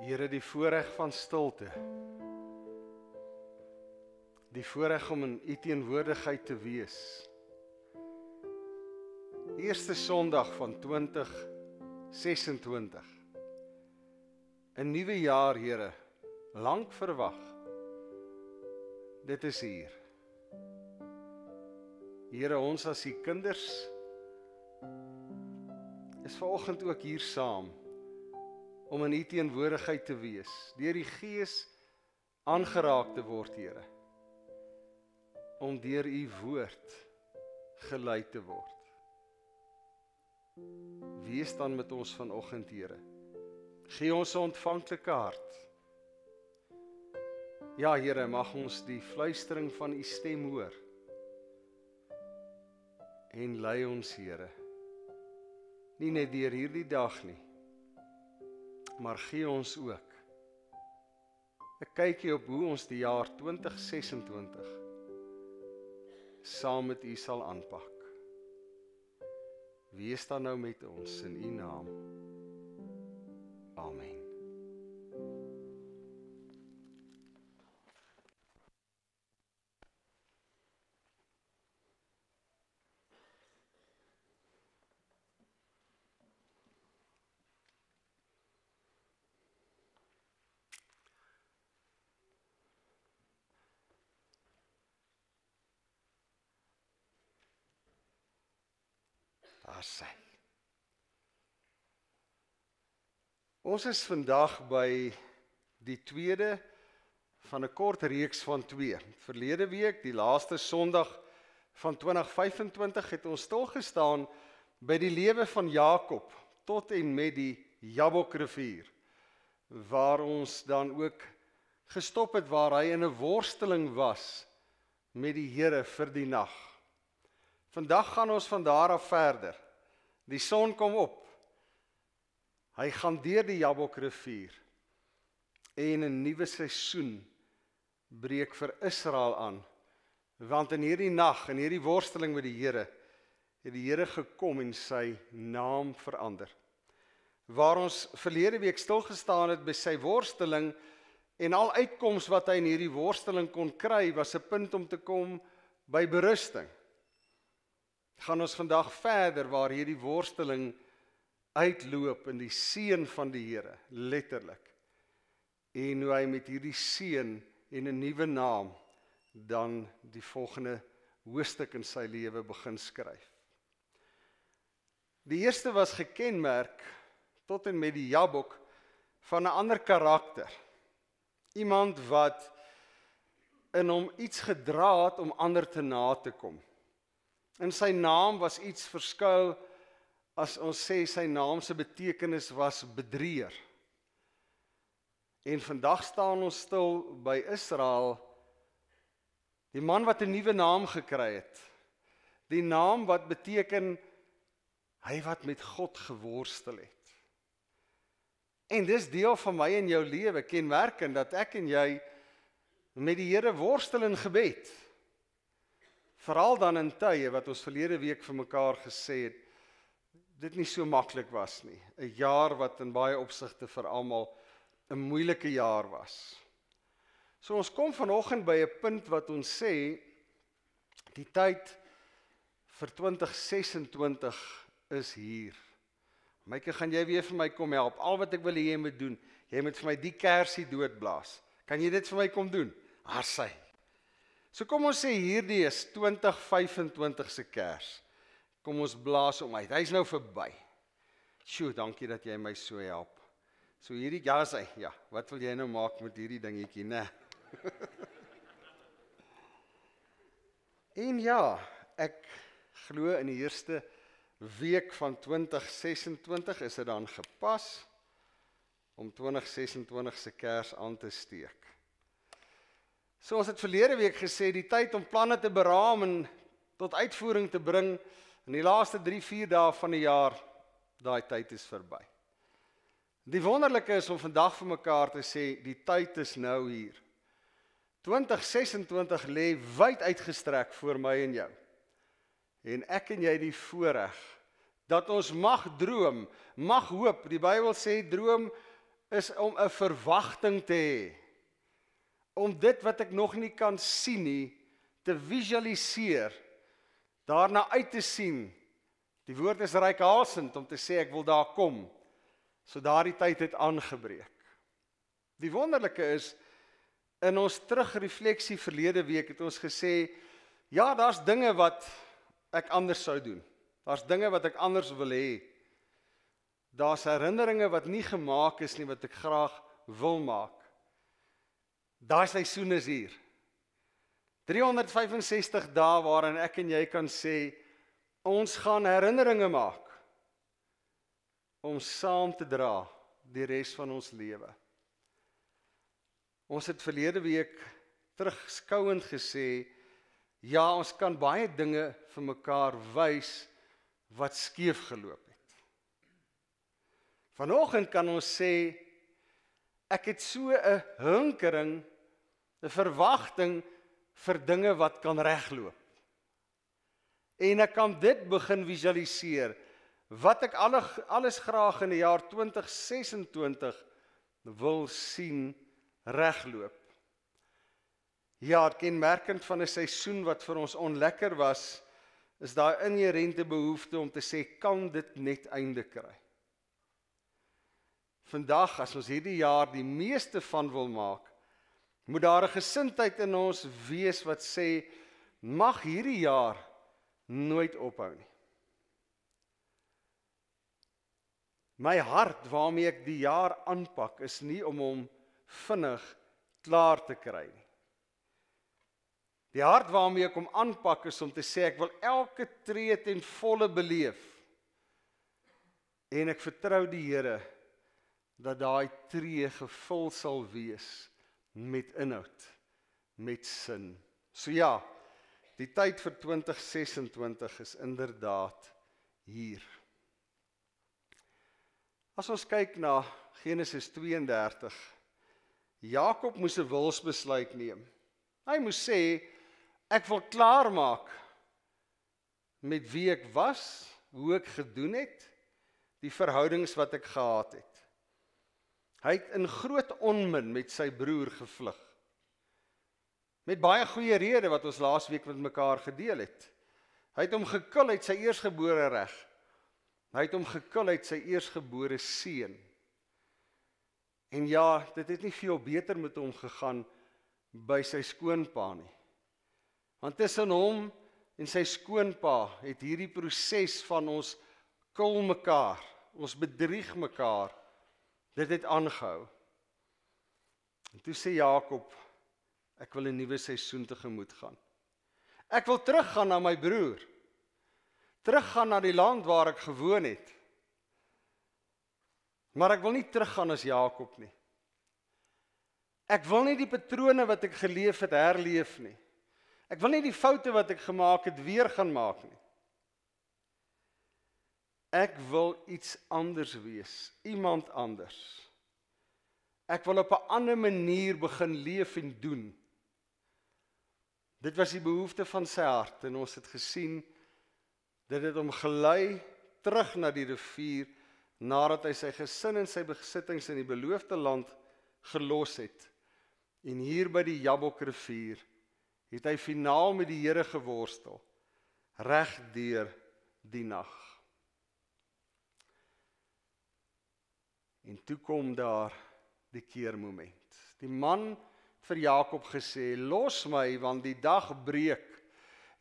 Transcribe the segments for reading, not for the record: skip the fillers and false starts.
Here, die voorreg van stilte. Die voorreg om in U teenwoordigheid te wees. Eerste Sondag van 2026. 'n nuwe jaar, Here, lank verwag. Dit is hier. Here, ons as U kinders is vanoggend ook hier saam om in U teenwoordigheid te wees, deur die Gees aangeraak te word, Here, om deur U woord gelei te word. Wees dan met ons vanoggend, Here. Gee ons 'n ontvanklike hart. Ja, Here, mag ons die fluistering van U stem hoor. En lei ons, Here, nie net deur hierdie dag nie, maar gee ons ook 'n kykie op hoe ons die jaar 2026 saam met U sal aanpak. Wees dan nou met ons in U naam. Amen. Daar sy. Ons is vandag by die tweede van 'n kort reeks van 2. Verlede week, die laaste Sondag van 2025, het ons stilgestaan by die lewe van Jakob tot en met die Jabokrivier, waar ons dan ook gestop het waar hy in 'n worsteling was met die Here vir die nag. Vandag gaan ons van daar af verder. Die son kom op. Hy gaan deur die Jabokrivier en 'n nuwe seisoen breek vir Israel aan. Want in hierdie nag, in hierdie worsteling met die Here, het die Here gekom en sy naam verander. Waar ons verlede week stilgestaan het by sy worsteling en al uitkoms wat hy in hierdie worsteling kon kry, was 'n punt om te kom by berusting. Gaan ons vandag verder waar hierdie worsteling uitloop in die seën van die Here, letterlik. En hoe hy met hierdie seën en 'n nuwe naam dan die volgende hoofstuk in sy lewe begin skryf. Die eerste was gekenmerk tot en met die Jabok van 'n ander karakter. Iemand wat in hom iets gedra het om ander te na te kom. In sy naam was iets verskuil, as ons sê sy naam se betekenis was bedrieër. En vandag staan ons stil by Israel, die man wat 'n nuwe naam gekry het. Die naam wat beteken, hy wat met God geworstel het. En dis deel van my en jou lewe, kenmerkend dat ek en jy met die Here worstel in gebed. Veral dan in tye wat ons verlede week vir mekaar gesê het, dit nie so maklik was nie. 'n jaar wat in baie opsigte vir almal 'n moeilike jaar was. So ons kom vanoggend by 'n punt wat ons sê, die tyd vir 2026 is hier. Myke, gaan jy weer vir my kom help? Al wat ek wil hê jy moet doen, jy moet vir my die kersie doodblaas. Kan jy dit vir my kom doen? Sy. So kom ons sê hierdie is 2025 se kers. Kom ons blaas hom uit. Hy's nou verby. Sjoe, dankie dat jy my so help. So hierdie, ja, wat wil jy nou maak met hierdie dingetjie, né? En ja, ek glo in die eerste week van 2026 is dit dan gepas om 2026 se kers aan te steek. So ons het verlede week gesê, die tyd om planne te beraam en tot uitvoering te bring, in die laaste 3-4 dae van die jaar, daai tyd is verby. Die wonderlike is om vandag vir mekaar te sê, die tyd is nou hier. 2026 lê wyd uitgestrek voor my en jou. En ek en jy die voorreg, dat ons mag droom, mag hoop. Die Bybel sê, droom is om 'n verwagting te hê. Om dit wat ek nog nie kan sien nie, te visualiseer, daarna uit te sien. Die woord is reikhalsend om te sê ek wil daar kom. So daardie tyd het aangebreek. Die wonderlike is, in ons terugrefleksie verlede week het ons gesê, ja, daar's dinge wat ek anders sou doen. Daar's dinge wat ek anders wil hê. Daar's herinneringe wat nie gemaak is nie, wat ek graag wil maak. Daai seisoen is hier. 365 dae waarin ek en jy kan sê, ons gaan herinneringe maak, om saam te dra die res van ons lewe. Ons het verlede week terugskouend gesê, ja, ons kan baie dinge vir mekaar wys wat skeef geloop het. Vanoggend kan ons sê, ek het so 'n hinkering, 'n verwagting vir dinge wat kan regloop. En ek kan dit begin visualiseer, wat ek alles graag in die jaar 2026 wil sien regloop. Ja, kenmerkend van 'n seisoen wat vir ons onlekker was, is daai inherente behoefte om te sê, kan dit net einde kry? Vandag, as ons hierdie jaar die meeste van wil maak, moet daar 'n gesindheid in ons wees wat sê, mag hierdie jaar nooit ophou nie. My hart waarmee ek die jaar aanpak, is nie om hom vinnig klaar te kry nie. Die hart waarmee ek hom aanpak is om te sê, ek wil elke tree ten volle beleef. En ek vertrou die Here, dat daai tree gevul sal wees met inhoud, met sin. So ja, die tyd vir 2026 is inderdaad hier. As ons kyk na Genesis 32, Jakob moes 'n wilsbesluit neem. Hy moes sê, ek wil klaarmaak met wie ek was, hoe ek gedoen het, die verhoudings wat ek gehad het. Hy het in groot onmin met sy broer gevlug. Met baie goeie rede wat ons laasweek met mekaar gedeel het. Hy het hom gekil uit sy eersgebore reg. Hy het hom gekil uit sy eersgebore seun. En ja, dit het nie veel beter met hom gegaan by sy skoonpa nie. Want tussen hom en sy skoonpa het hierdie proses van ons kil mekaar, ons bedrieg mekaar, dit het aangehou. En toe sê Jakob, ek wil 'n nuwe seisoen tegemoet gaan. Ek wil teruggaan na my broer. Teruggaan na die land waar ek gewoon het. Maar ek wil nie teruggaan as Jakob nie. Ek wil nie die patrone wat ek geleef het herleef nie. Ek wil nie die foute wat ek gemaak het weer gaan maak nie. Ek wil iets anders wees, iemand anders. Ek wil op 'n ander manier begin leef en doen. Dit was die behoefte van sy hart en ons het gesien, dit het hom gelei terug na die rivier, nadat hy sy gesin en sy besittings in die beloofde land gelos het. En hier by die Jabokrivier het hy finaal met die Here geworstel, reg deur die nag. En toe kom daar die keermoment. Die man vir Jakob gesê, los my, want die dag breek.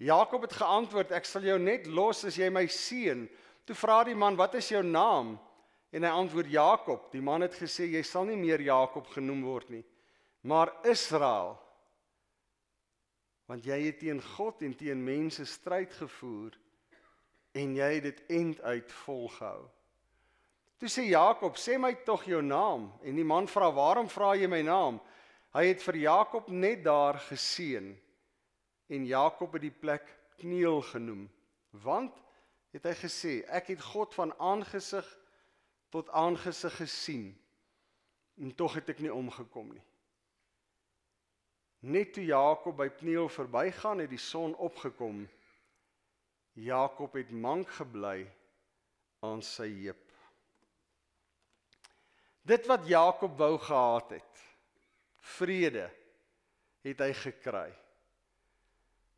Jakob het geantwoord, ek sal jou net los as jy my seën. Toe vra die man, wat is jou naam? En hy antwoord, Jakob. Die man het gesê, jy sal nie meer Jakob genoem word nie, maar Israel. Want jy het teen God en teen mense stryd gevoer, en jy het dit end uit volgehou. Toe sê Jakob, sê my tog jou naam. En die man vra, waarom vra jy my naam? Hy het vir Jakob net daar geseën. En Jakob het die plek Kniel genoem. Want, het hy gesê, ek het God van aangesig tot aangesig gesien. En tog het ek nie omgekom nie. Net toe Jakob by Pniel verbygaan, het die son opgekom. Jakob het mank gebly aan sy heup. Dit wat Jakob wou gehad het, vrede, het hy gekry.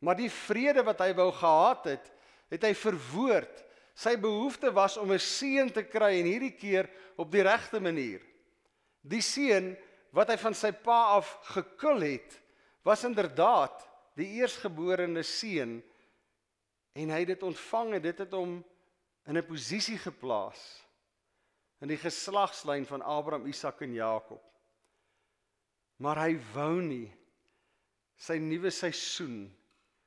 Maar die vrede wat hy wou gehad het, het hy verwoord. Sy behoefte was om 'n seun te kry en hierdie keer op die regte manier. Die seun wat hy van sy pa af gekil het, was inderdaad die eersgeborene seun en hy het dit ontvang en dit het hom in 'n posisie geplaas in die geslagslyn van Abraham, Isak en Jakob. Maar hy wou nie sy nuwe seisoen,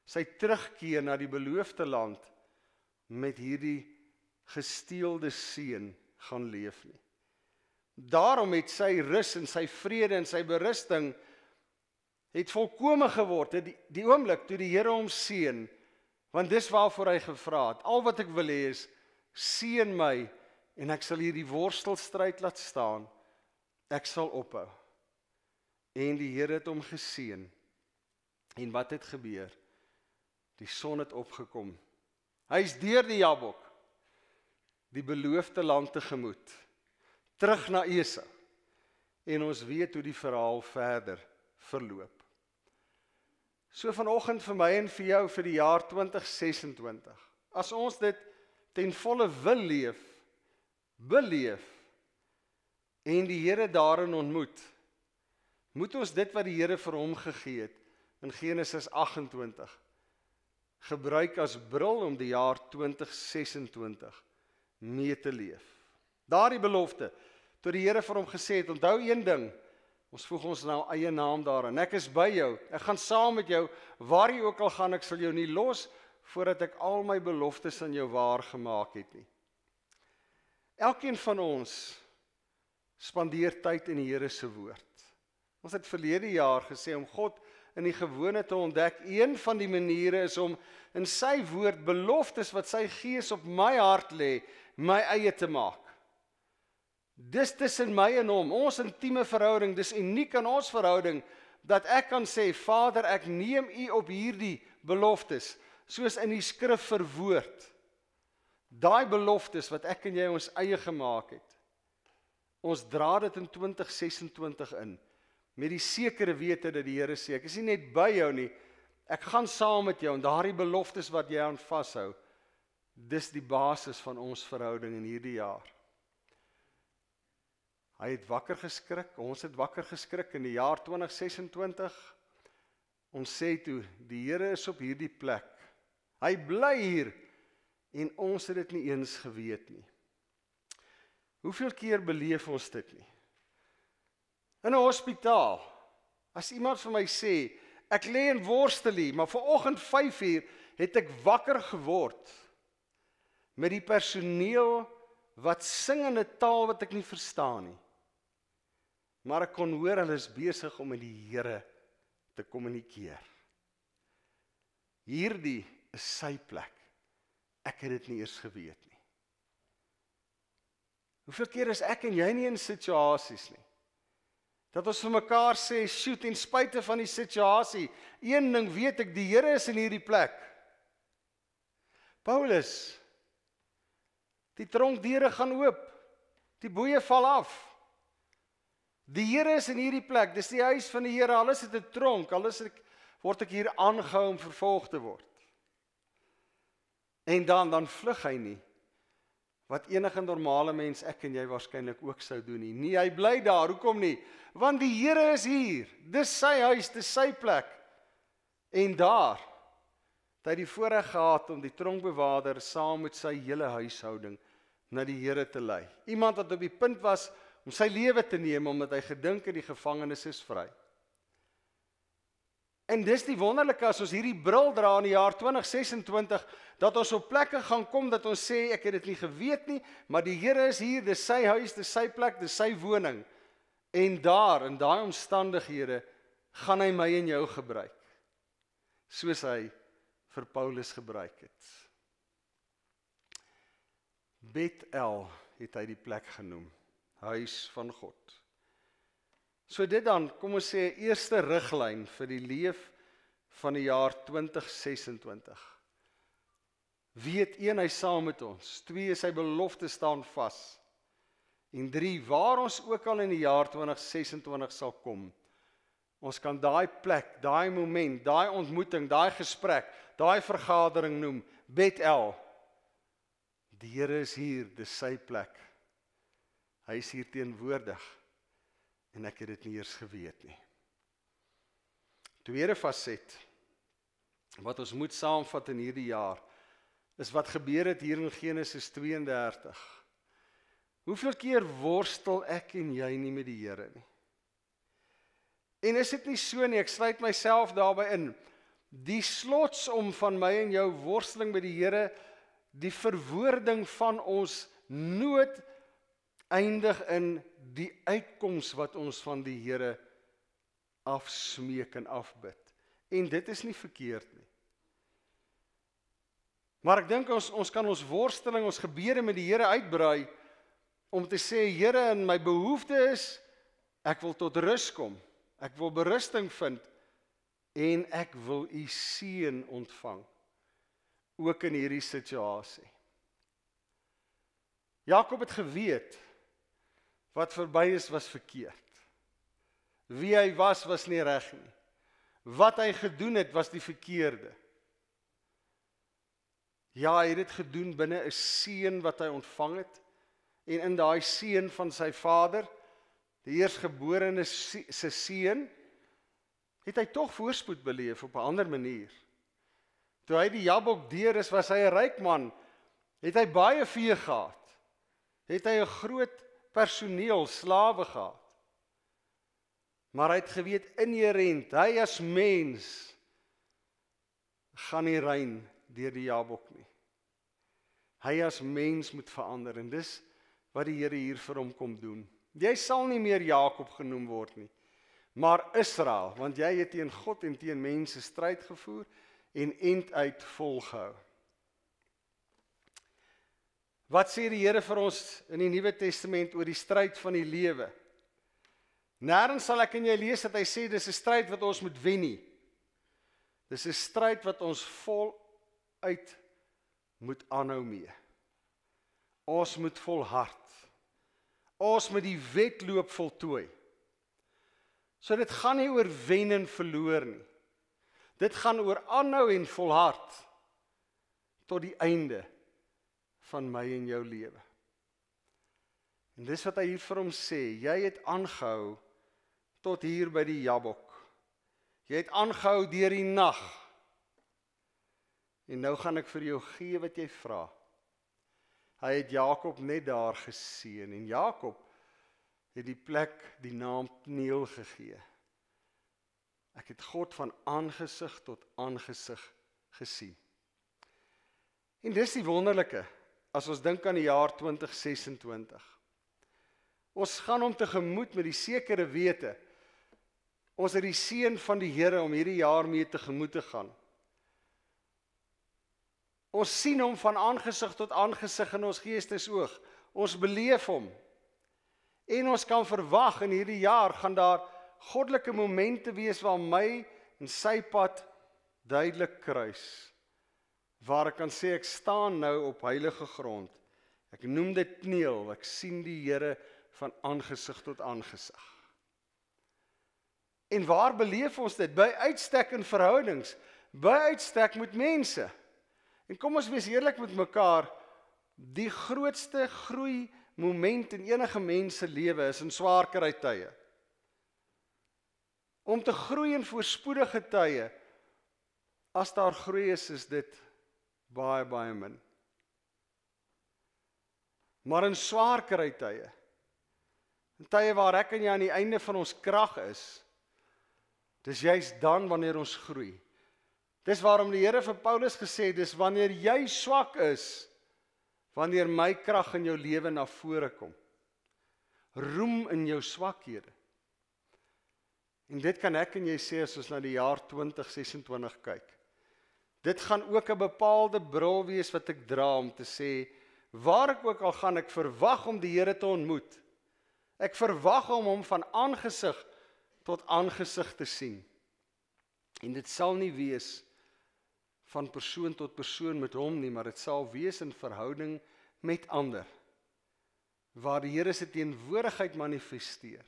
sy terugkeer na die beloofde land met hierdie gesteelde seun gaan leef nie. Daarom het sy rus en sy vrede en sy berusting het volkome geword, die oomblik toe die Here hom seën, want dis waarvoor hy gevra het. Al wat ek wil hê is, seën my en ek sal hierdie worstelstryd laat staan, ek sal ophou. En die Here het hom geseën. En wat het gebeur? Die son het opgekom. Hy is deur die Jabok, die beloofde land tegemoet, terug na Esau. En ons weet hoe die verhaal verder verloop. So vanoggend vir my en vir jou vir die jaar 2026. As ons dit ten volle wil beleef en die Here daarin ontmoet, moet ons dit wat die Here vir hom gegee het in Genesis 28 gebruik as bril om die jaar 2026 mee te leef. Daardie belofte, toe die Here vir hom gesê het, onthou een ding, ons voeg ons nou eie naam daarin, ek is by jou, ek gaan saam met jou, waar jy ook al gaan, ek sal jou nie los, voordat ek al my beloftes aan jou waar gemaak het nie. Elkeen van ons spandeer tyd in die Here se woord. Ons het verlede jaar gesê, om God in die gewone te ontdek, een van die maniere is om in sy woord beloftes wat sy Gees op my hart lê, my eie te maak. Dis tussen my en hom, ons intieme verhouding, dis uniek aan ons verhouding, dat ek kan sê, Vader, ek neem u op hierdie beloftes, soos in die skrif verwoord. Daai beloftes wat ek en jy ons eie gemaak het, ons dra dit in 2026 in, met die sekere wete dat die Here sê, ek is nie net by jou nie, ek gaan saam met jou, en daardie beloftes wat jy aan vashou, dis die basis van ons verhouding in hierdie jaar. Hy het wakker geskrik, ons het wakker geskrik in die jaar 2026, ons sê toe, die Here is op hierdie plek, hy bly hier, en ons het dit nie eens geweet nie. Hoeveel keer beleef ons dit nie? In 'n hospitaal, as iemand vir my sê, ek lê in Worstelie, maar vanoggend 5:00 het ek wakker geword, met die personeel wat sing in 'n taal wat ek nie verstaan nie. Maar ek kon hoor, hulle is besig om met die Here te kommunikeer. Hierdie is sy plek. Ek het dit nie eers geweet nie. Hoeveel keer is ek en jy nie in situasies nie, dat ons vir mekaar sê, shoot, ten spyte van die situasie, een ding weet ek, die Here is in hierdie plek. Paulus, die tronkdeure gaan oop, die boeye val af. Die Here is in hierdie plek, dis die huis van die Here, alles het 'n tronk, alles word ek hier aangehou om vervolg te word. En dan vlug hy nie, wat enige normale mens, ek en jy waarskynlik ook sou doen nie. Nee, hy bly daar, hoekom nie? Want die Here is hier, dis sy huis, dis sy plek. En daar, het hy die voorreg gehad om die tronkbewaarder saam met sy hele huishouding na die Here te lei. Iemand wat op die punt was om sy lewe te neem, omdat hy gedink het die gevangenes is vry. En dis die wonderlike as ons hierdie bril dra in die jaar 2026, dat ons op plekke gaan kom, dat ons sê, ek het dit nie geweet nie, maar die Here is hier, dis sy huis, dis sy plek, dis sy woning. En daar, in daai omstandighede, gaan hy my en jou gebruik, soos hy vir Paulus gebruik het. Bethel het hy die plek genoem, huis van God. So dit dan, kom ons sê, eerste riglyn vir die leef van die jaar 2026. Weet, 1, hy saam met ons. 2, sy belofte staan vas. En 3, waar ons ook al in die jaar 2026 sal kom, ons kan daai plek, daai moment, daai ontmoeting, daai gesprek, daai vergadering noem, Bethel. Die Here is hier, dis sy plek. Hy is hier teenwoordig, en ek het dit nie eers geweet nie. Tweede faset, wat ons moet saamvat in hierdie jaar, is wat gebeur het hier in Genesis 32. Hoeveel keer worstel ek en jy nie met die Here nie? En is dit nie so nie, ek sluit myself daarby in, die slotsom van my en jou worsteling met die Here, die verwoording van ons nood eindig in die uitkoms wat ons van die Here afsmeek en afbid. En dit is nie verkeerd nie. Maar ek dink ons kan ons worsteling, ons gebede met die Here uitbrei, om te sê, Here, in my behoefte is, ek wil tot rus kom, ek wil berusting vind, en ek wil u seën ontvang, ook in hierdie situasie. Jakob het geweet, wat verby is, was verkeerd. Wie hy was nie reg nie. Wat hy gedoen het, was die verkeerde. Ja, hy het dit gedoen binne 'n seën wat hy ontvang het, en in daai seën van sy vader, die eersgeborene se seën, het hy tog voorspoed beleef op 'n ander manier. Toe hy die Jabok deur is, was hy 'n ryk man, het hy baie vee gehad, het hy 'n groot personeel, slawe gehad. Maar hy het geweet inherent, hy as mens, gaan nie rein deur die Jabok nie. Hy as mens moet verander, en dis wat die Here hier vir hom kom doen. Jy sal nie meer Jakob genoem word nie, maar Israel, want jy het teen God en teen mense stryd gevoer, en end uit volgehou. Wat sê die Here vir ons in die Nuwe Testament oor die stryd van die lewe? Nêrens sal ek en jy lees dat hy sê, dis 'n stryd wat ons moet wen nie. Dis 'n stryd wat ons voluit moet aanhou mee. Ons moet volhard. Ons moet die wedloop voltooi. So dit gaan nie oor wen en verloor nie. Dit gaan oor aanhou en volhard tot die einde van my en jou lewe. En dis wat hy hier vir hom sê, jy het aangehou tot hier by die Jabok. Jy het aangehou deur die nag. En nou gaan ek vir jou gee wat jy vra. Hy het Jakob net daar geseën, en Jakob het die plek die naam Pniel gegee. Ek het God van aangesig tot aangesig gesien. En dis die wonderlike, as ons dink aan die jaar 2026. Ons gaan hom tegemoet met die sekere wete, ons het die seën van die Here om hierdie jaar mee tegemoet te gaan. Ons sien hom van aangesig tot aangesig in ons geestesoog. Ons beleef hom. En ons kan verwag in hierdie jaar gaan daar goddelike momente wees waar my en sy pad duidelik kruis. Waar ek kan sê ek staan nou op heilige grond. Ek noem dit Pniel, ek sien die Here van aangesig tot aangesig. En waar beleef ons dit? By uitstek in verhoudings, by uitstek met mense. En kom ons wees eerlik met mekaar, die grootste groei moment in enige mens se lewe is in swaar kry tye. Om te groei in voorspoedige tye, as daar groei is dit baie, baie min. Maar in swaar kry tye, in tye waar ek en jy aan die einde van ons krag is, dis juist dan wanneer ons groei. Dis waarom die Here vir Paulus gesê, dis wanneer jy swak is, wanneer my krag in jou lewe na vore kom. Roem in jou swakhede. En dit kan ek en jy sê as ons na die jaar 2026 kyk. Dit gaan ook 'n bepaalde bril wees wat ek dra om te sê, waar ek ook al gaan, ek verwag om die Here te ontmoet. Ek verwag om hom van aangesig tot aangesig te sien. En dit sal nie wees van persoon tot persoon met hom nie, maar dit sal wees in verhouding met ander. waar die Here se teenwoordigheid manifesteer,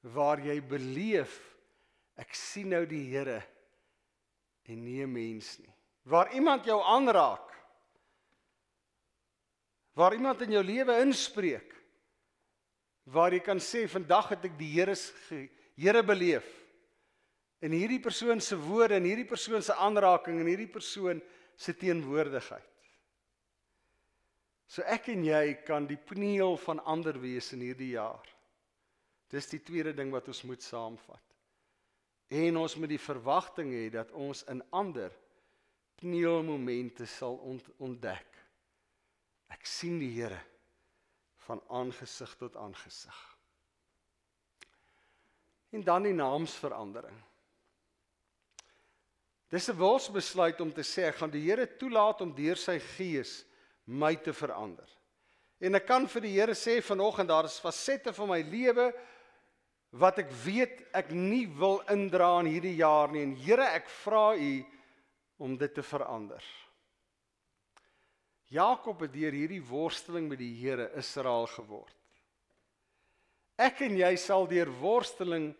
waar jy beleef, ek sien nou die Here en nie 'n mens nie, waar iemand jou aanraak, waar iemand in jou lewe inspreek, waar jy kan sê, vandag het ek die Here beleef, en hierdie persoon se woorde, en hierdie persoon se aanraking, en hierdie persoon se teenwoordigheid. So ek en jy kan die pneel van ander wees in hierdie jaar. Dis die tweede ding wat ons moet saamvat. En ons moet die verwagting hê dat ons in ander pneelmomente sal ontdek. Ek sien die Here van aangesig tot aangesig. En dan die naamsverandering. Dis 'n wilsbesluit om te sê, ek gaan die Here toelaat om deur sy Gees my te verander. En ek kan vir die Here sê vanoggend, daar is fasette van my lewe wat ek weet ek nie wil indra in hierdie jaar nie. En Here, ek vra U om dit te verander. Jakob het deur hierdie worsteling met die Here Israel geword. Ek en jy sal deur worsteling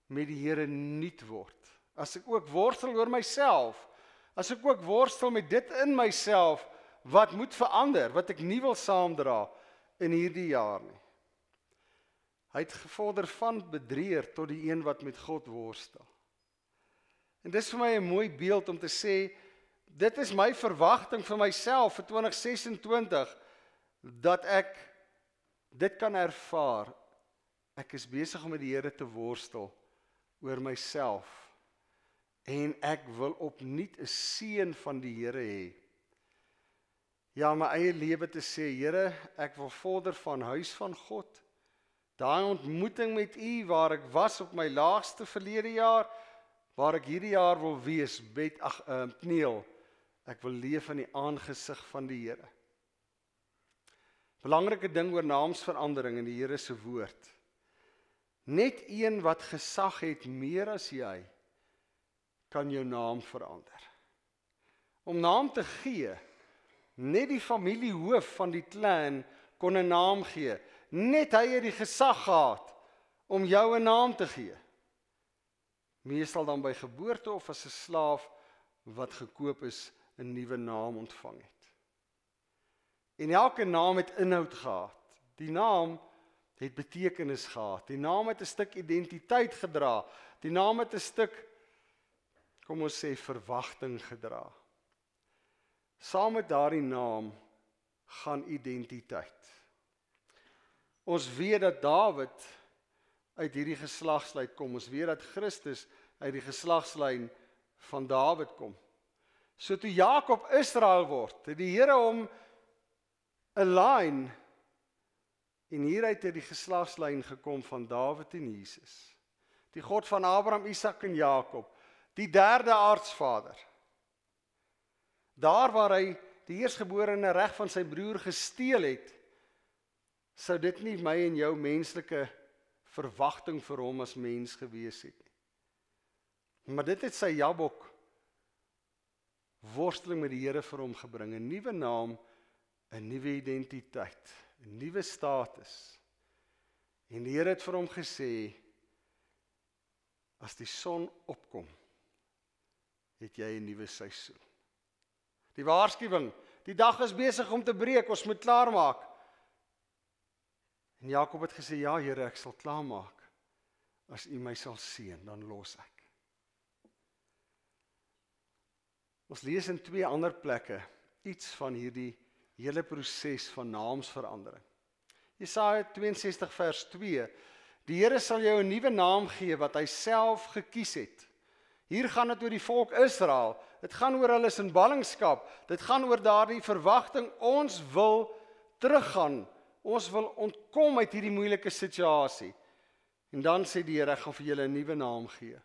met die Here nuut word. As ek ook worstel oor myself, as ek ook worstel met dit in myself, wat moet verander, wat ek nie wil saamdra in hierdie jaar nie. Hy het gevorder van bedrieër tot die een wat met God worstel. En dis vir my 'n mooi beeld om te sê, dit is my verwagting vir myself vir 2026, dat ek dit kan ervaar. Ek is besig om met die Here te worstel oor myself. En ek wil opnuut 'n seën van die Here hê. Ja, my eie lewe te sê, Here, ek wil vorder van huis van God. Daai ontmoeting met U waar ek was op my laagste verlede jaar, waar ek hierdie jaar wil wees, pneel. Ek wil leef in die aangesig van die Here. Belangrike ding oor naamsverandering in die Here se woord. Net een wat gesag het meer as jy, kan jou naam verander. Om naam te gee, net die familiehoof van die clan kon 'n naam gee. Net hy het die gesag gehad om jou 'n naam te gee. Meestal dan by geboorte of as 'n slaaf wat gekoop is, 'n nuwe naam ontvang het. En elke naam het inhoud gehad. Die naam het betekenis gehad. Die naam het 'n stuk identiteit gedra. Die naam het 'n stuk, kom ons sê, verwagting gedra. Saam met daardie naam gaan identiteit. Ons weet dat Dawid uit hierdie geslagslyn kom. Ons weet dat Christus uit die geslagslyn van Dawid kom. So toe Jakob Israel word, het die Here hom align, en hieruit het die geslagslyn gekom van Dawid en Jesus. Die God van Abraham, Isak en Jakob, die derde aartsvader. Daar waar hy die eerstgeborene reg van sy broer gesteel het, sou dit nie my en jou menslike verwagting vir hom as mens gewees het nie. Maar dit het sy Jabok worsteling met die Here vir hom gebring, 'n nuwe naam, 'n nuwe identiteit, 'n nuwe status. En die Here het vir hom gesê, as die son opkom, het jy 'n nuwe seisoen. Die waarskuwing, die dag is besig om te breek, ons moet klaarmaak. En Jakob het gesê, ja Here, ek sal klaarmaak. As U my sal seën, dan los ek. Ons lees in 2 ander plekke iets van hierdie hele proses van naamsverandering. Jesaja 62 vers 2, die Here sal jou 'n nuwe naam gee wat hy self gekies het. Hier gaan dit oor die volk Israel. Dit gaan oor hulle in ballingskap. Dit gaan oor daardie verwagting. Ons wil teruggaan. Ons wil ontkom uit hierdie moeilike situasie. En dan sê die Here, ek gaan vir julle 'n nuwe naam gee.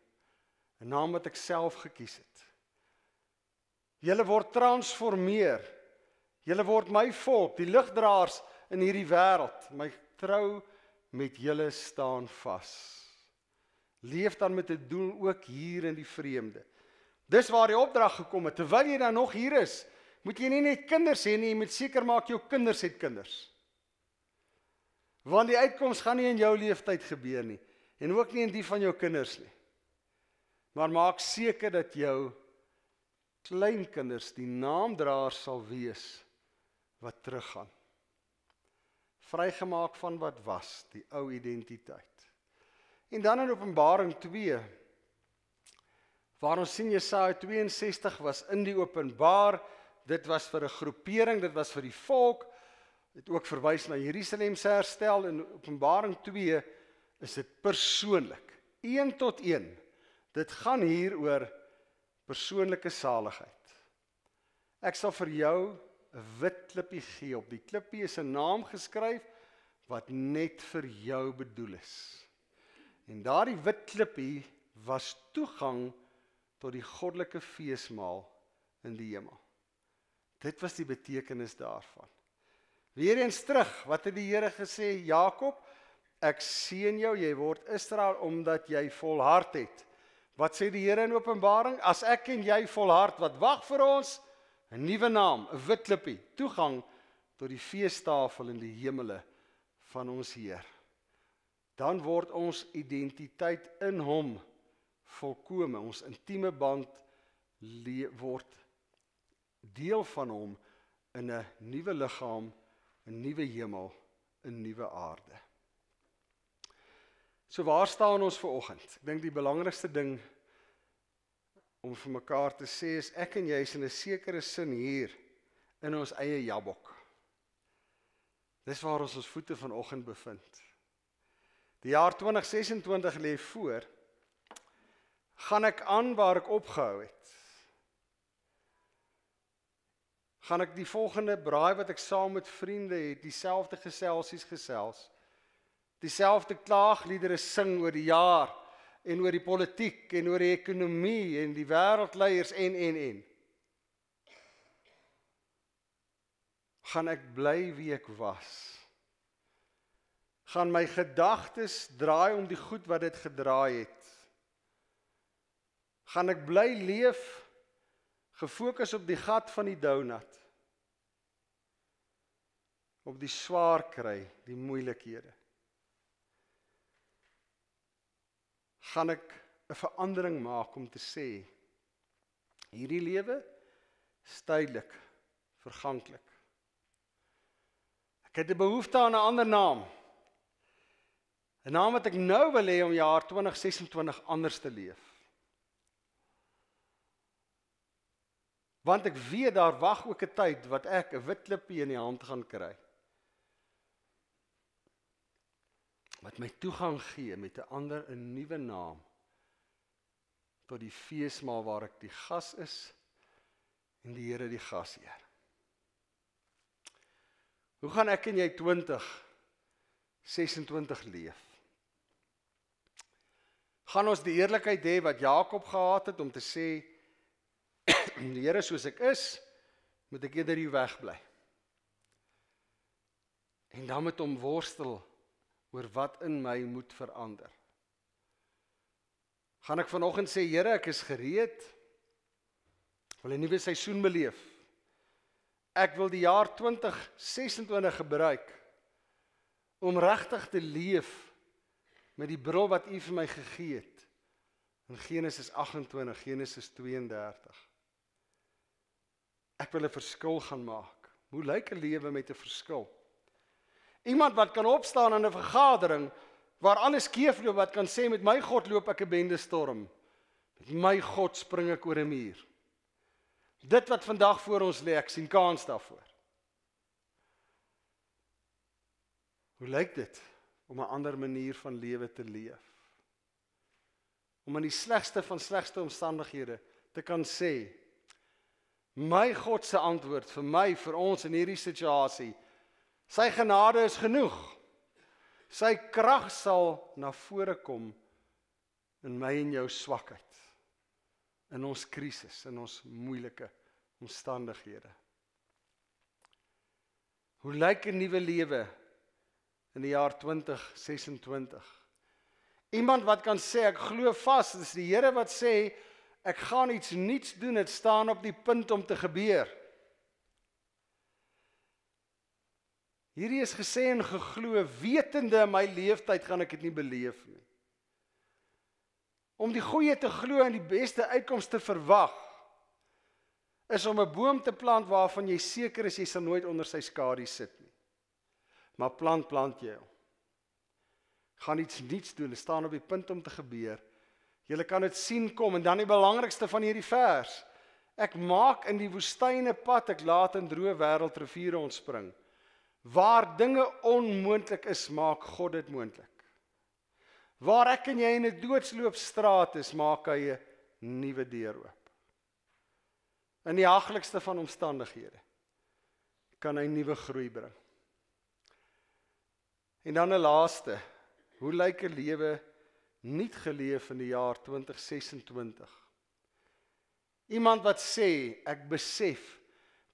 'n Naam wat ek self gekies het. Julle word transformeer. Julle word my volk, die ligdraers in hierdie wêreld. My trou met julle staan vas. Leef dan met 'n doel ook hier in die vreemde. Dis waar die opdrag gekom het. Terwyl jy dan nog hier is, moet jy nie net kinders hê nie, jy moet seker maak jou kinders het kinders. Want die uitkoms gaan nie in jou leeftyd gebeur nie, en ook nie in die van jou kinders nie. Maar maak seker dat jou kleinkinders die naamdraers sal wees wat teruggaan. Vrygemaak van wat was, die ou identiteit. En dan in Openbaring 2, waar ons sien Jesaja 62 was in die openbaar, dit was vir 'n groepering, dit was vir die volk, het ook verwys na Jerusalem se herstel. In Openbaring 2 is dit persoonlik, 1 tot 1. Dit gaan hier oor persoonlike saligheid. Ek sal vir jou 'n wit klippie gee. Op die klippie is 'n naam geskryf wat net vir jou bedoel is. En daardie wit klippie was toegang tot die goddelike feesmaal in die hemel. Dit was die betekenis daarvan. Weereens terug, wat het die Here gesê? Jakob, ek seën jou, jy word Israel omdat jy volhard het. Wat sê die Here in Openbaring? As ek en jy volhard, wat wag vir ons? 'n nuwe naam, 'n wit klippie, toegang tot die feestafel in die hemele van ons Heer. Dan word ons identiteit in hom volkome, ons intieme band word deel van hom in 'n nuwe liggaam, 'n nuwe hemel, 'n nuwe aarde. So waar staan ons vanoggend? Ek dink die belangrikste ding om vir mekaar te sê is, ek en jy is in 'n sekere sin hier in ons eie jabok. Dis waar ons voete vanoggend bevind. Die jaar 2026 lê voor. Gaan ek aan waar ek opgehou het? Gaan ek die volgende braai wat ek saam met vriende het, dieselfde geselsies gesels, dieselfde klaagliedere sing oor die jaar, en oor die politiek, en oor die ekonomie, en die wêreldleiers, en. Gaan ek bly wie ek was? Gaan my gedagtes draai om die goed wat dit gedraai het? Gaan ek bly leef, gefokus op die gat van die donut, op die swaar kry, die moeilikhede? Gaan ek 'n verandering maak om te sê, hierdie lewe is tydelik, verganklik. Ek het 'n behoefte aan 'n ander naam. 'n naam wat ek nou wil hê om jaar 2026 anders te leef. Want ek weet daar wag ook 'n tyd wat ek 'n wit klippie in die hand gaan kry. Wat my toegang gee met 'n ander, 'n nuwe naam, tot die feesmaal waar ek die gas is, en die Here die gasheer. Hoe gaan ek en jy 2026 leef? Gaan ons die eerlikheid hê wat Jakob gehad het, om te sê, die Here, soos ek is, moet ek eerder hier wegbly. En dan met hom worstel, oor wat in my moet verander. Gaan ek vanoggend sê, Here, ek is gereed, ek wil 'n nuwe seisoen beleef. Ek wil die jaar 2026 gebruik, om regtig te leef, met die bril wat U vir my gegee het, in Genesis 28, Genesis 32. Ek wil 'n verskil gaan maak. Hoe lyk 'n lewe met 'n verskil? Iemand wat kan opstaan in 'n vergadering, waar alles skeefloop, wat kan sê, met my God loop ek 'n bendestorm. Met my God spring ek oor 'n muur. Dit wat vandag voor ons lê, ek sien kans daarvoor. Hoe lyk dit om 'n ander manier van lewe te leef? Om in die slegste van slegste omstandighede te kan sê, my God se antwoord vir my, vir ons in hierdie situasie, sy genade is genoeg. Sy krag sal na vore kom in my en jou swakheid, in ons krisis, in ons moeilike omstandighede. Hoe lyk 'n nuwe lewe in die jaar 2026? Iemand wat kan sê, ek glo vas, dis die Here wat sê, ek gaan iets nuuts doen, dit staan op die punt om te gebeur. Hierdie is gesê en geglo, wetende in my leeftyd gaan ek dit nie beleef nie. Om die goeie te glo en die beste uitkoms te verwag, is om 'n boom te plant waarvan jy seker is jy sal nooit onder sy skadu sit nie. Maar plant jy hom. Gaan iets niets doen, dit staan op die punt om te gebeur. Julle kan dit sien kom, en dan die belangrikste van hierdie vers. Ek maak in die woestyne pad, ek laat in droë wêreld riviere ontspring. Waar dinge onmoontlik is, maak God dit moontlik. Waar ek en jy in 'n doodsloopstraat is, maak hy 'n nuwe deur oop. In die haglikste van omstandighede kan hy nuwe groei bring. En dan 'n laaste, hoe lyk 'n lewe nie geleef in die jaar 2026? Iemand wat sê, ek besef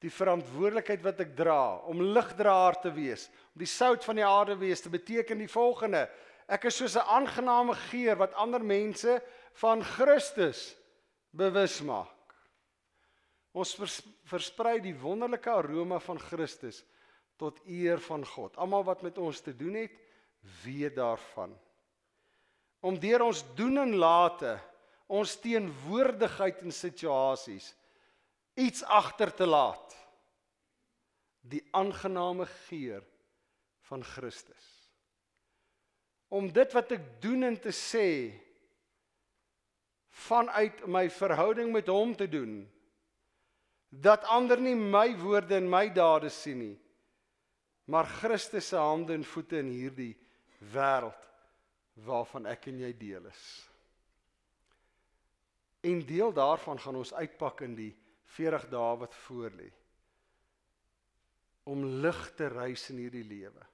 die verantwoordelikheid wat ek dra, om ligdraer te wees, om die sout van die aarde wees, te beteken die volgende: ek is soos 'n aangename geur wat ander mense van Christus bewus maak. Ons versprei die wonderlike aroma van Christus tot eer van God. Almal wat met ons te doen het, weet daarvan. Om deur ons doen en late, ons teenwoordigheid in situasies, iets agter te laat. Die aangename geur van Christus. Om dit wat ek doen en te sê, vanuit my verhouding met hom te doen, dat ander nie my woorde en my dade sien nie, maar Christus se hande en voete in hierdie wêreld waarvan ek en jy deel is. En deel daarvan gaan ons uitpak in die 40 dae wat voorlê. Om lig te reis in hierdie lewe.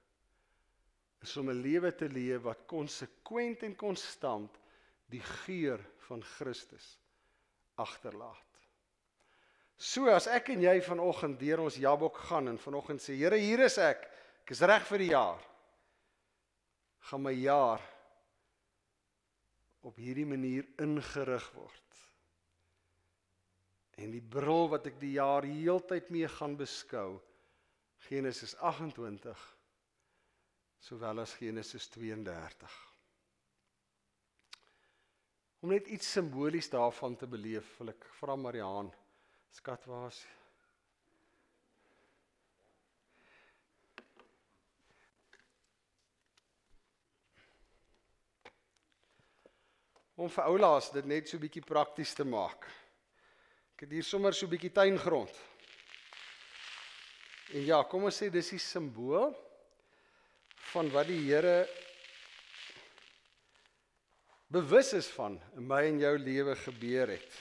Is om 'n lewe te leef wat konsekwent en konstant die geur van Christus agterlaat. So as ek en jy vanoggend deur ons Jabok gaan en vanoggend sê, Here, hier is ek is reg vir die jaar, gaan my jaar op hierdie manier ingerig word. En die bril wat ek die jaar heeltyd mee gaan beskou, Genesis 28, sowel as Genesis 32. Om net iets simbolies daarvan te beleef, wil ek vra Mariaan, skat, waar is? Om vir oulaas dit net so bietjie prakties te maak. Ek het hier sommer so bietjie tuingrond. En ja, kom ons sê dis die simbool van wat die Here bewus is van in my en jou lewe gebeur het.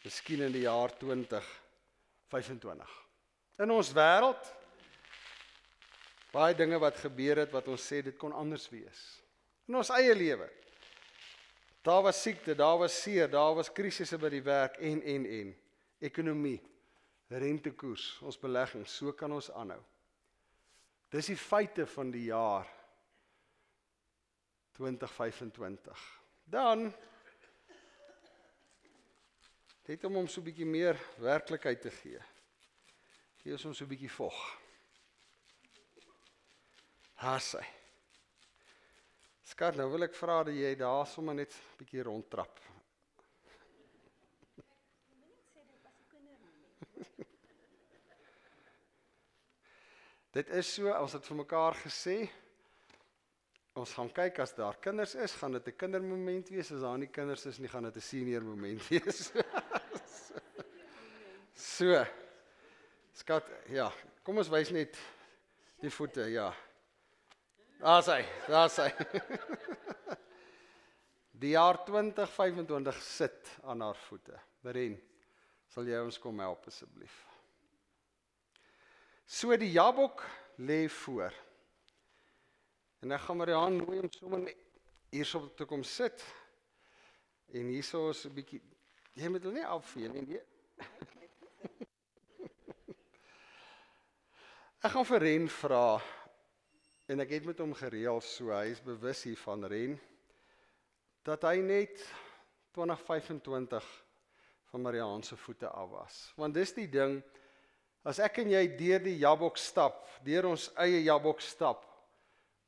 Miskien in die jaar 2025. In ons wêreld, baie dinge wat gebeur het, wat ons sê dit kon anders wees. In ons eie lewe. Daar was siekte, daar was seer, daar was krisisse by die werk en. Ekonomie, rentekoers, ons beleggings, so kan ons aanhou. Dis die feite van die jaar 2025. Dan, net om hom so 'n bietjie meer werklikheid te gee, gee ons hom so 'n bietjie vog. Haasai. Skat, nou wil ek vra dat jy daar sommer net 'n bietjie rondtrap. Dit is so, ons het vir mekaar gesê, ons gaan kyk as daar kinders is, gaan dit 'n kindermoment wees, as daar nie kinders is nie, gaan dit 'n senior moment wees. So, skat, ja, kom ons wys net die voete, ja. Daar is hy. Die jaar 2025 sit aan haar voete. Beren, sal jy ons kom help asseblief? So die Jabok lê voor. En ek gaan Mariaan nooi om sommer hierso te kom sit. En hierso is 'n bietjie, jy moet hulle nie afvee nie. Ek gaan vir Ren vra, en ek het met hom gereël, so hy is bewus hiervan, Ren, dat hy net 2025 van Mariaan se voete af was. Want dis die ding, As ek en jy deur die Jabok stap, deur ons eie Jabok stap,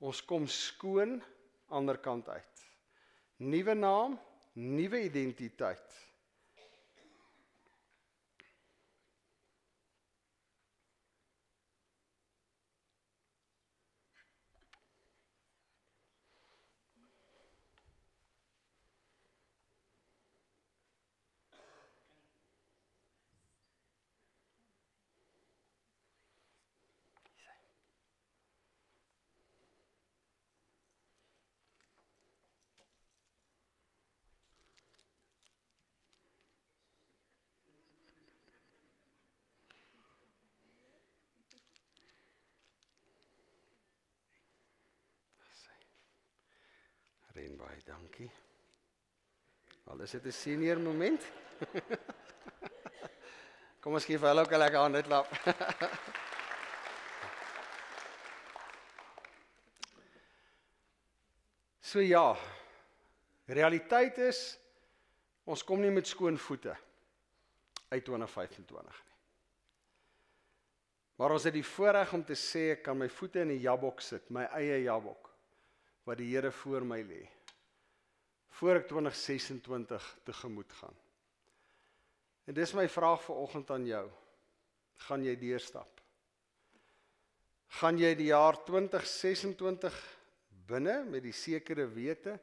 ons kom skoon ander kant uit. Nuwe naam, nuwe identiteit. Ren baie dankie. Al is dit 'n senior moment. Kom ons gee vir hulle ook 'n lekker handklap. So ja, realiteit is, ons kom nie met skoon voete uit 2025 nie. Maar ons het die voorreg om te sê, ek kan my voete in die Jabok sit, my eie Jabok, wat die Here voor my lê, voor ek 2026 tegemoet gaan. En dis my vraag vanoggend aan jou, gaan jy deurstap? Gaan jy die jaar 2026 binne met die sekere wete,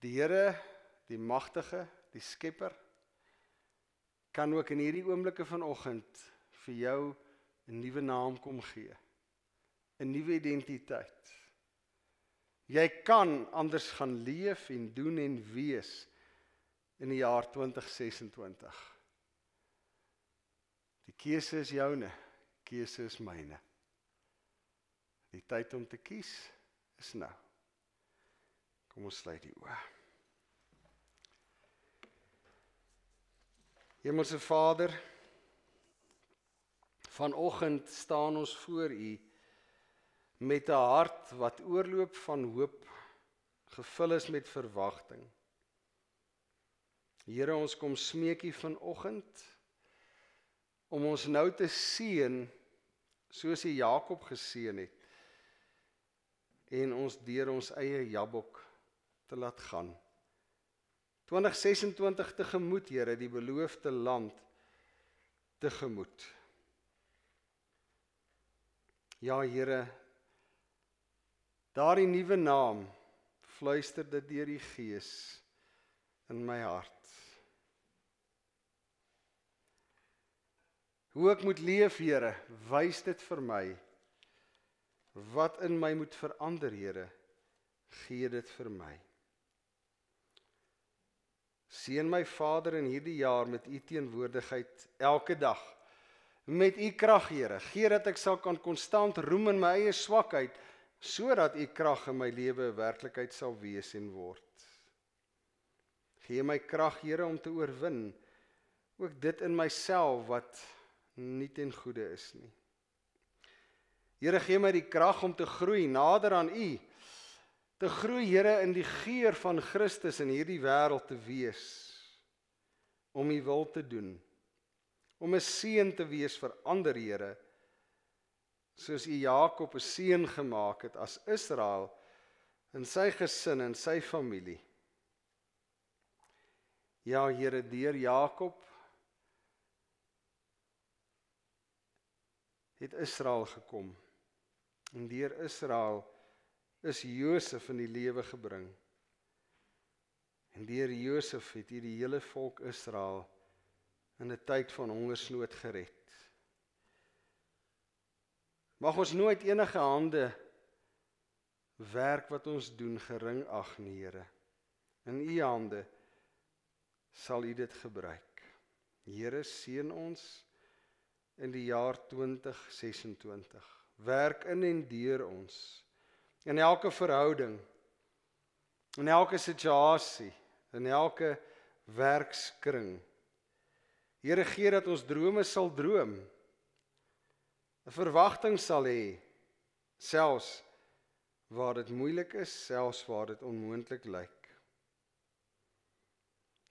die Here, die magtige, die skepper, kan ook in hierdie oomblikke vanoggend vir jou 'n nuwe naam kom gee, 'n nuwe identiteit. Jy kan anders gaan leef en doen en wees in die jaar 2026. Die keuse is joune, keuse is myne. Die tyd om te kies is nou. Kom ons sluit die oë. Hemelse Vader, vanoggend staan ons voor U met 'n hart wat oorloop van hoop, gevul is met verwagting. Here, ons kom smeek U vanoggend om ons nou te seën soos U Jakob geseën het en ons deur ons eie Jabok te laat gaan. 2026 tegemoet, Here, die beloofde land tegemoet. Ja, Here, daardie nuwe naam fluister dit deur die Gees in my hart. Hoe ek moet leef, Here, wys dit vir my. Wat in my moet verander, Here, gee dit vir my. Seën my Vader in hierdie jaar met U teenwoordigheid elke dag. Met U krag, Here, gee dat ek sal kan konstant roem in my eie swakheid, sodat U krag in my lewe 'n werklikheid sal wees en word. Gee my krag, Here, om te oorwin, ook dit in myself wat nie ten goeie is nie. Here, gee my die krag om te groei nader aan U, te groei, Here, in die geur van Christus in hierdie wêreld te wees, om U wil te doen, om 'n seën te wees vir ander, Here, soos U Jakob 'n seën gemaak het as Israel in sy gesin en sy familie. Ja, Here, deur Jakob het Israel gekom. En deur Israel is Josef in die lewe gebring. En deur Josef het U die hele volk Israel in 'n tyd van hongersnood gered. Mag ons nooit enige hande werk wat ons doen gering ag nie, Here. In U hande sal U dit gebruik. Here, seën ons in die jaar 2026. Werk in en deur ons, in elke verhouding, in elke situasie, in elke werkskring. Here, gee dat ons drome sal droom, 'n verwagting sal hê, selfs waar dit moeilik is, selfs waar dit onmoontlik lyk.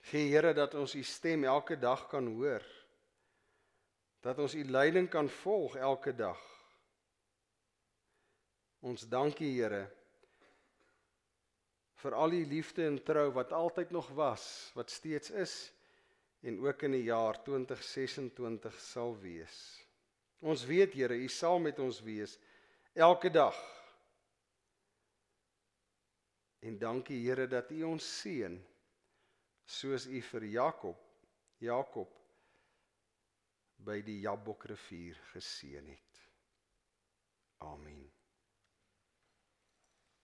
Gee, Here, dat ons U stem elke dag kan hoor, dat ons U leiding kan volg elke dag. Ons dank U, Here, vir al U liefde en trou wat altyd nog was, wat steeds is, en ook in die jaar 2026 sal wees. Ons weet, Here, U sal met ons wees, elke dag. En dankie, Here, dat U ons seën, soos U vir Jakob by die Jabbokrivier geseën het. Amen.